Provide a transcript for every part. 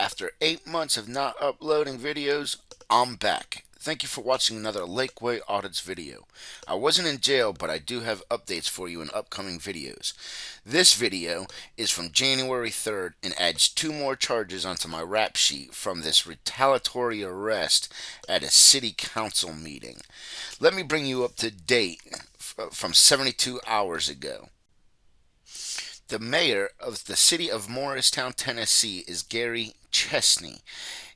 After 8 months of not uploading videos, I'm back. Thank you for watching another Lakeway Audits video. I wasn't in jail, but I do have updates for you in upcoming videos. This video is from January 3rd and adds 2 more charges onto my rap sheet from this retaliatory arrest at a city council meeting. Let me bring you up to date from 72 hours ago. The mayor of the city of Morristown, Tennessee is Gary Chesney.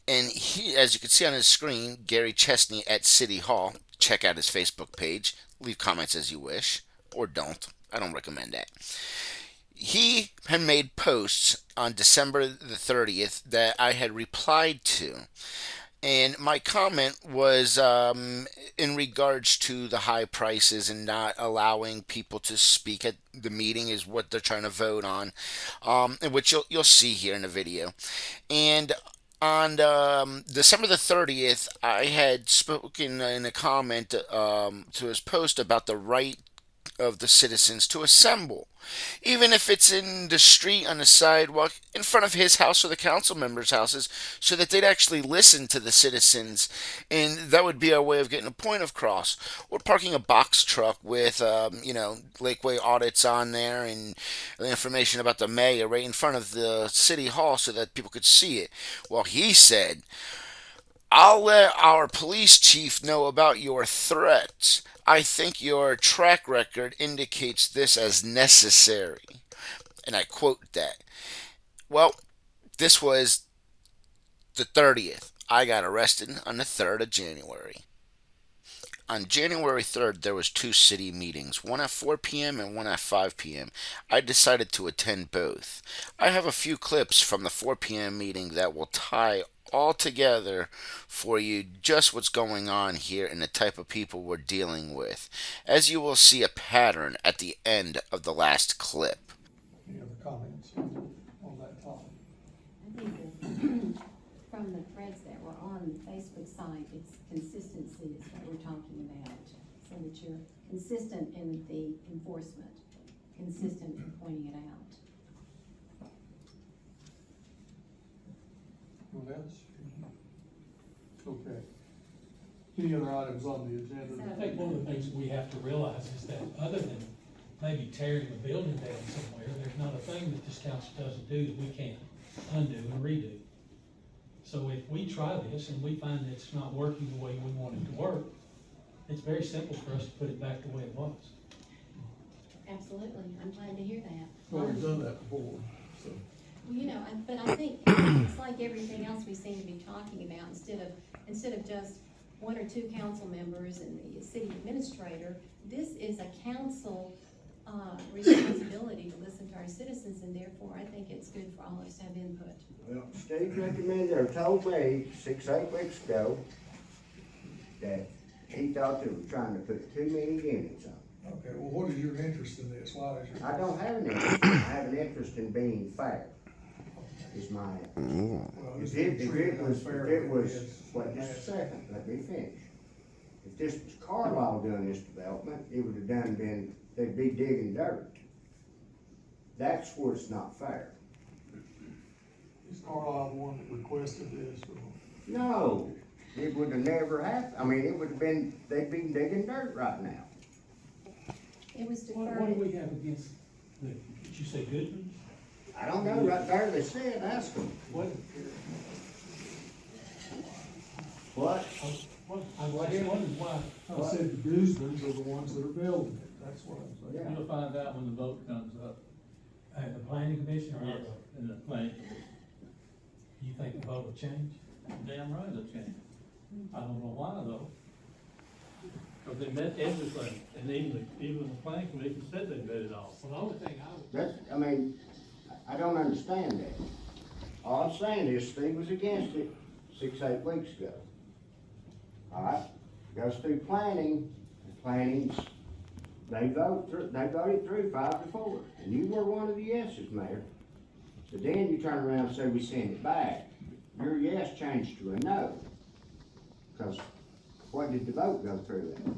And he, as you can see on his screen, Gary Chesney at City Hall. Check out his Facebook page. Leave comments as you wish, or don't. I don't recommend that. He had made posts on December the 30th that I had replied to. And my comment was in regards to the high prices and not allowing people to speak at the meeting is what they're trying to vote on, which you'll see here in the video. And on December the 30th, I had spoken in a comment to his post about the right of the citizens to assemble, even if it's in the street, on the sidewalk, in front of his house or the council members' houses, so that they'd actually listen to the citizens, and that would be our way of getting a point across. Or parking a box truck with, Lakeway audits on there and the information about the mayor right in front of the city hall so that people could see it. Well, he said, "I'll let our police chief know about your threats. I think your track record indicates this as necessary." And I quote that. Well, this was the 30th. I got arrested on the 3rd of January. On January 3rd, there was 2 city meetings, one at 4 p.m. and one at 5 p.m. I decided to attend both. I have a few clips from the 4 p.m. meeting that will tie all together for you just what's going on here and the type of people we're dealing with, as you will see a pattern at the end of the last clip. Any other comments on that topic? I think that from the threads that were on the Facebook site, it's consistency is what we're talking about. So that you're consistent in the enforcement, consistent in pointing it out. What else? Okay. Any other items on the agenda? I think one of the things we have to realize is that other than maybe tearing the building down somewhere, there's not a thing that this council doesn't do that we can't undo and redo. So if we try this and we find that it's not working the way we want it to work, it's very simple for us to put it back the way it was. Absolutely, I'm glad to hear that. Well, we've done that before, so. Well, but I think it's like everything else we seem to be talking about, instead of just 1 or 2 council members and the city administrator, this is a council responsibility to listen to our citizens, and therefore I think it's good for all of us to have input. Well, Steve recommended, or told me 6-8 weeks ago, that he thought they were trying to put too many units on. Okay, well, what is your interest in this? Why is your? I don't have an interest, I have an interest in being fair, is my, Well, if just it treat was, unfair if it was, is- wait just a second, let me finish. If this was Carlisle doing this development, it would have been, they'd be digging dirt. That's where it's not fair. Is Carlisle the one that requested this, or? No, it would have never happened, I mean, it would have been, they'd be digging dirt right now. It was What do deferred. we have against did you say Goodman? I don't know, right there they said, ask them. What? What? I was wondering why. I said the Guzmans are the ones that are building it, that's what I'm saying. Yeah. You'll find out when the vote comes up. At the planning commission or Yes, in the planning commission. you think the vote will change? Damn right it'll change. I don't know why though. Because they met everything, and even the planning commission said they met it all. Well, the only thing I would. That's, I mean, I don't understand that. All I'm saying is Steve was against it 6-8 weeks ago. All right, goes through planning, and planning's, they voted through 5-4, and you were one of the yeses, Mayor. So then you turn around and say we send it back. Your yes changed to a no. Because what did the vote go through then?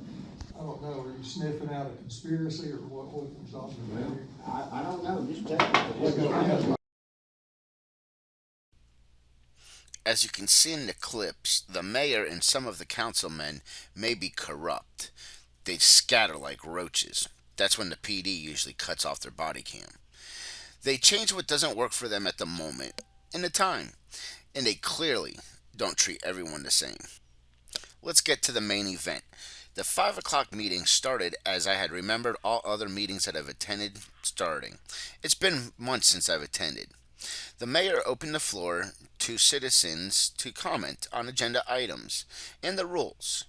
I don't know, are you sniffing out a conspiracy, or what was on the Well, mayor? I don't know, just tell me. As you can see in the clips, the mayor and some of the councilmen may be corrupt. They scatter like roaches. That's when the PD usually cuts off their body cam. They change what doesn't work for them at the moment, in the time, and they clearly don't treat everyone the same. Let's get to the main event. The 5 o'clock meeting started as I had remembered all other meetings that I've attended starting. It's been months since I've attended. The mayor opened the floor to citizens to comment on agenda items and the rules.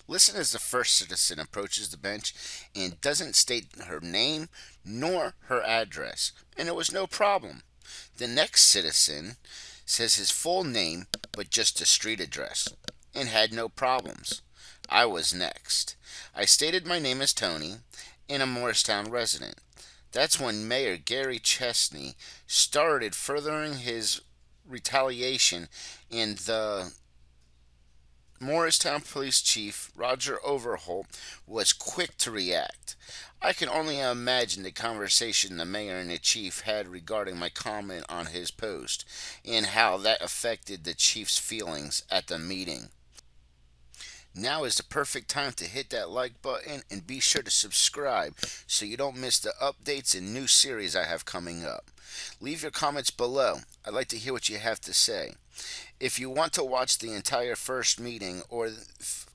Listen as the first citizen approaches the bench and doesn't state her name nor her address, and it was no problem. The next citizen says his full name but just a street address, and had no problems. I was next. I stated my name is Tony and a Morristown resident. That's when Mayor Gary Chesney started furthering his retaliation, and the Morristown Police Chief Roger Overholt was quick to react. I can only imagine the conversation the mayor and the chief had regarding my comment on his post and how that affected the chief's feelings at the meeting. Now is the perfect time to hit that like button and be sure to subscribe so you don't miss the updates and new series I have coming up. Leave your comments below. I'd like to hear what you have to say. If you want to watch the entire first meeting or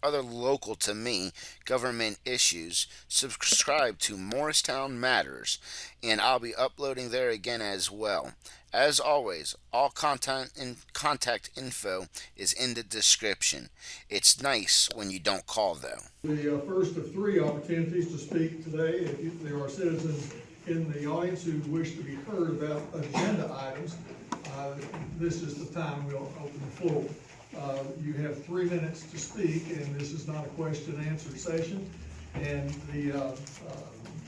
other local to me government issues, subscribe to Morristown Matters, and I'll be uploading there again as well. As always, all content and contact info is in the description. It's nice when you don't call though. The first of three opportunities to speak today. There are citizens in the audience who wish to be heard about agenda items, this is the time we'll open the floor. You have 3 minutes to speak, and this is not a question and answer session. And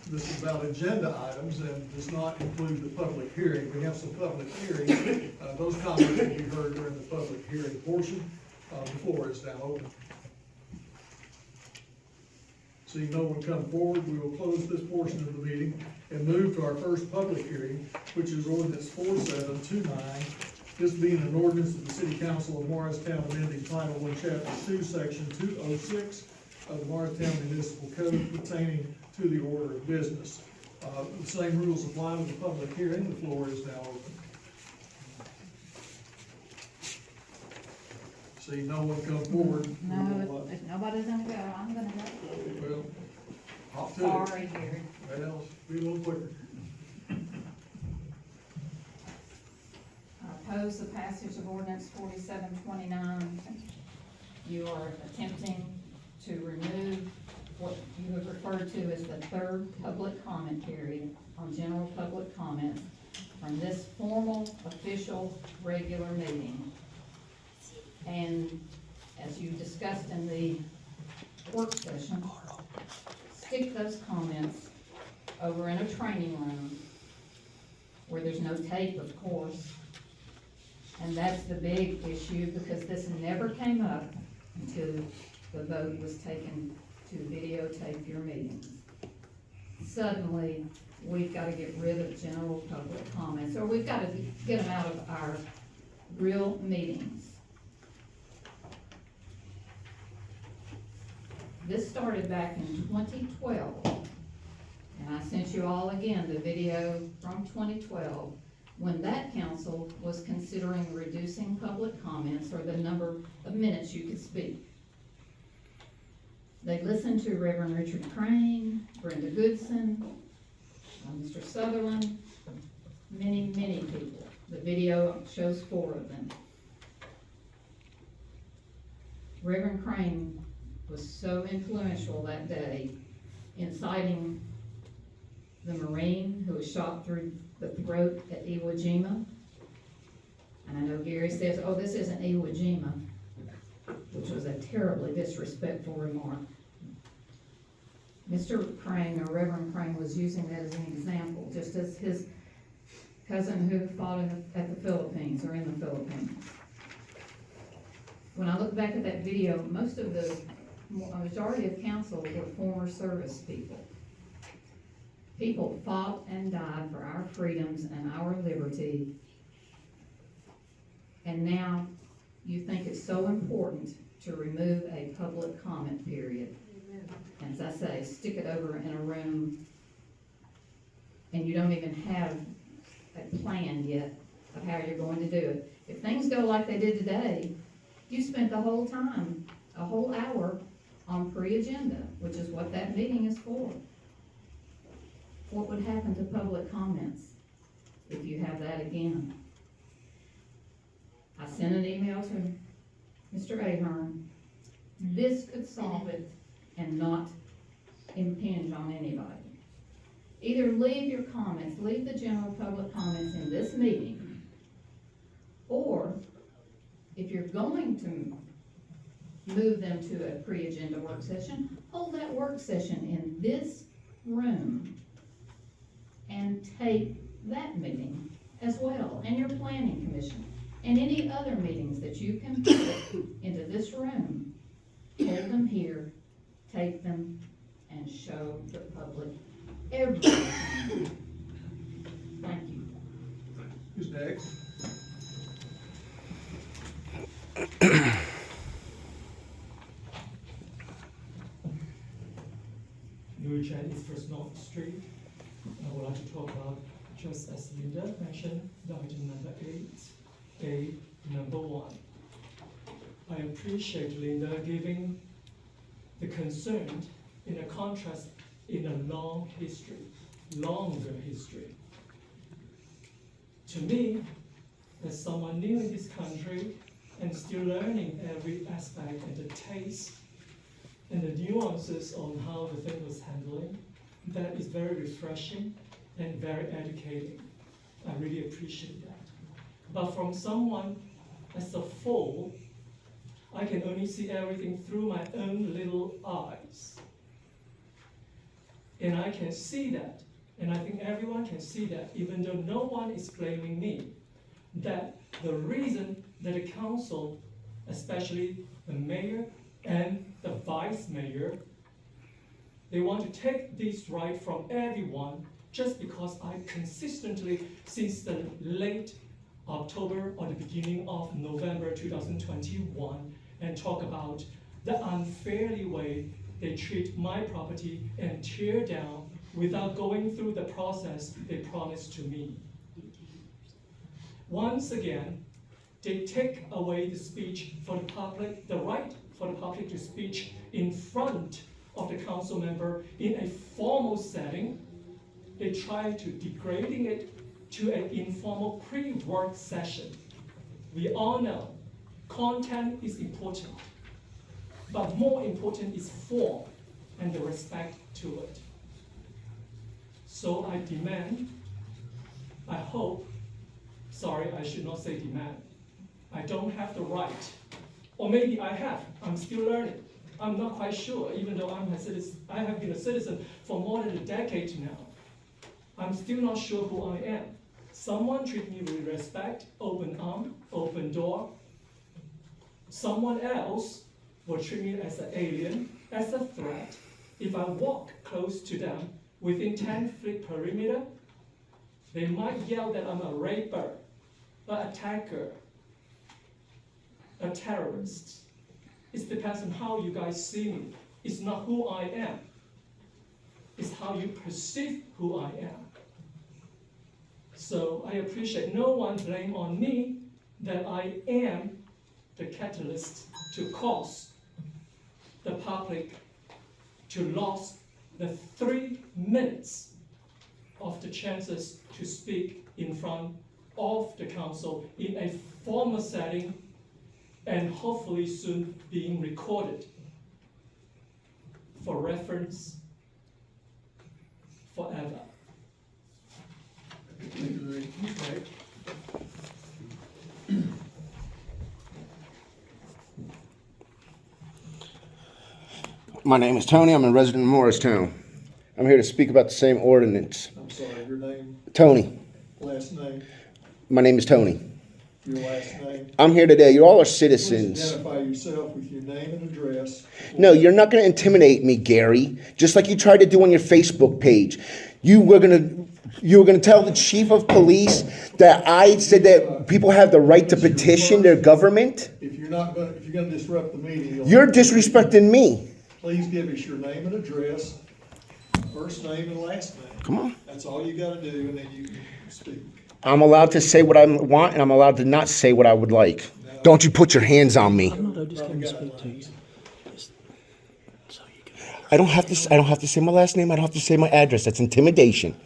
this is about agenda items and does not include the public hearing. We have some public hearing. Those comments will be heard during the public hearing portion. The floor is now open. Seeing no one come forward, we will close this portion of the meeting and move to our first public hearing, which is ordinance 4729. This being an ordinance of the City Council of Morristown amending Title I, Chapter 2, Section 206 of the Morristown Municipal Code pertaining to the order of business. The same rules apply to the public hearing. The floor is now open. See no one come forward. No, if nobody's gonna go, I'm gonna go. Well, hop to it. Sorry, Gary. Well, be a little quicker. I oppose the passage of ordinance 4729. You are attempting to remove what you have referred to as the third public comment period on general public comments from this formal, official, regular meeting. And as you discussed in the work session, stick those comments over in a training room where there's no tape, of course. And that's the big issue, because this never came up until the vote was taken to videotape your meetings. Suddenly, we've got to get rid of general public comments, or we've got to get them out of our real meetings. This started back in 2012, and I sent you all again the video from 2012, when that council was considering reducing public comments or the number of minutes you could speak. They listened to Reverend Richard Crane, Brenda Goodson, Mr. Sutherland, many, many people. The video shows 4 of them. Reverend Crane was so influential that day in citing the Marine who was shot through the throat at Iwo Jima. And I know Gary says, oh, this isn't Iwo Jima, which was a terribly disrespectful remark. Mr. Crane, or Reverend Crane, was using that as an example, just as his cousin who fought at the Philippines, or in the Philippines. When I look back at that video, a majority of council were former service people. People fought and died for our freedoms and our liberty, and and now you think it's so important to remove a public comment period. And as I say, stick it over in a room, and you don't even have a plan yet of how you're going to do it. If things go like they did today, you spent the whole time, a whole hour, on pre-agenda, which is what that meeting is for. What would happen to public comments if you have that again? I sent an email to Mr. Ahern. This could solve it and not impinge on anybody. Either leave your comments, leave the general public comments in this meeting, or if you're going to move them to a pre-agenda work session, hold that work session in this room and tape that meeting as well, and your planning commission, and any other meetings that you can put into this room. Hold them here, tape them, and show the public everything. Thank you. Who's next? Is First North Street. I would like to talk about, just as Linda mentioned, the item number 8, number 1. I appreciate Linda giving the concern in a contrast in a longer history. To me, as someone new in this country and still learning every aspect and the taste and the nuances on how the thing was handling, that is very refreshing and very educating. I really appreciate that. But from someone as a fool, I can only see everything through my own little eyes. And I can see that, and I think everyone can see that, even though no one is blaming me, that the reason that the council, especially the mayor and the vice mayor, they want to take this right from everyone just because I consistently, since the late October or the beginning of November 2021, and talk about the unfairly way they treat my property and tear down without going through the process they promised to me. Once again, they take away the speech for the public, the right for the public to speak in front of the council member in a formal setting. They try to degrading it to an informal pre-work session. We all know content is important, but more important is form and the respect to it. So I demand, I hope, sorry, I should not say demand. I don't have the right, or maybe I have, I'm still learning. I'm not quite sure, even though I'm a citizen, I have been a citizen for more than a decade now. I'm still not sure who I am. Someone treat me with respect, open arm, open door. Someone else will treat me as an alien, as a threat. If I walk close to them within 10-foot perimeter, they might yell that I'm a raper, an attacker, a terrorist. It depends on how you guys see me. It's not who I am. It's how you perceive who I am. So I appreciate no one blame on me that I am the catalyst to cause the public to lose the 3 minutes of the chances to speak in front of the council in a formal setting and hopefully soon being recorded for reference forever. My name is Tony. I'm a resident of Morristown. I'm here to speak about the same ordinance. I'm sorry, your name, Tony. last name, My name is Tony. your last name. I'm here today. You all are Please citizens. identify yourself with your name and address. No, you're not going to intimidate me, Gary. Just like you tried to do on your Facebook page. You were going to You were gonna tell the chief of police that I said that people have the right to petition their government? If you're gonna disrupt the meeting, You're disrespecting me. please give us your name and address, first name and last name. Come on. That's all you gotta do, and then you can speak. I'm allowed to say what I want, and I'm allowed to not say what I would like. Don't you put your hands on me. I don't have to say my last name. I don't have to say my address. That's intimidation.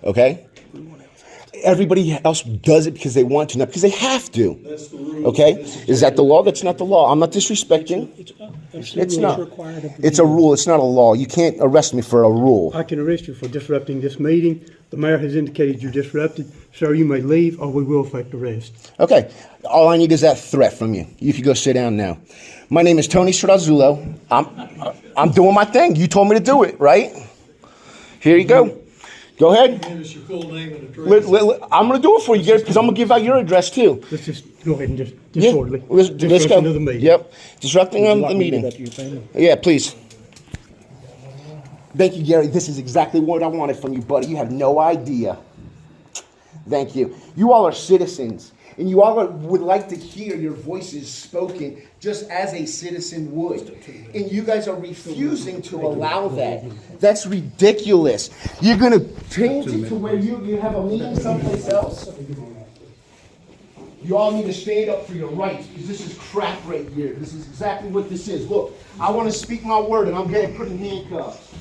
Okay? Everybody else does it because they want to, not because they have to. That's the rule. Okay? Is that the law? That's not the law. I'm not disrespecting. It's not. It's a rule. It's not a law. You can't arrest me for a rule. I can arrest you for disrupting this meeting. The mayor has indicated you're disrupted. Sir, you may leave or we will effect arrest. Okay. All I need is that threat from you. You can go sit down now. My name is Tony Strazzulo. I'm doing my thing. You told me to do it, right? Here you go. Go ahead. Give us your full name and address. I'm going to do it for you, Gary, because I'm going to give out your address, too. Let's just go ahead and just Yeah. disorderly. Let's go. Disruption of the meeting. Yep. Disrupting the meeting. Yeah, please. Thank you, Gary. This is exactly what I wanted from you, buddy. You have no idea. Thank you. You all are citizens, and you all would like to hear your voices spoken just as a citizen would. And you guys are refusing to allow that. That's ridiculous. You're going to change it to where you have a meeting someplace else? You all need to stand up for your rights, because this is crap right here. This is exactly what this is. Look, I want to speak my word, and I'm getting put in handcuffs.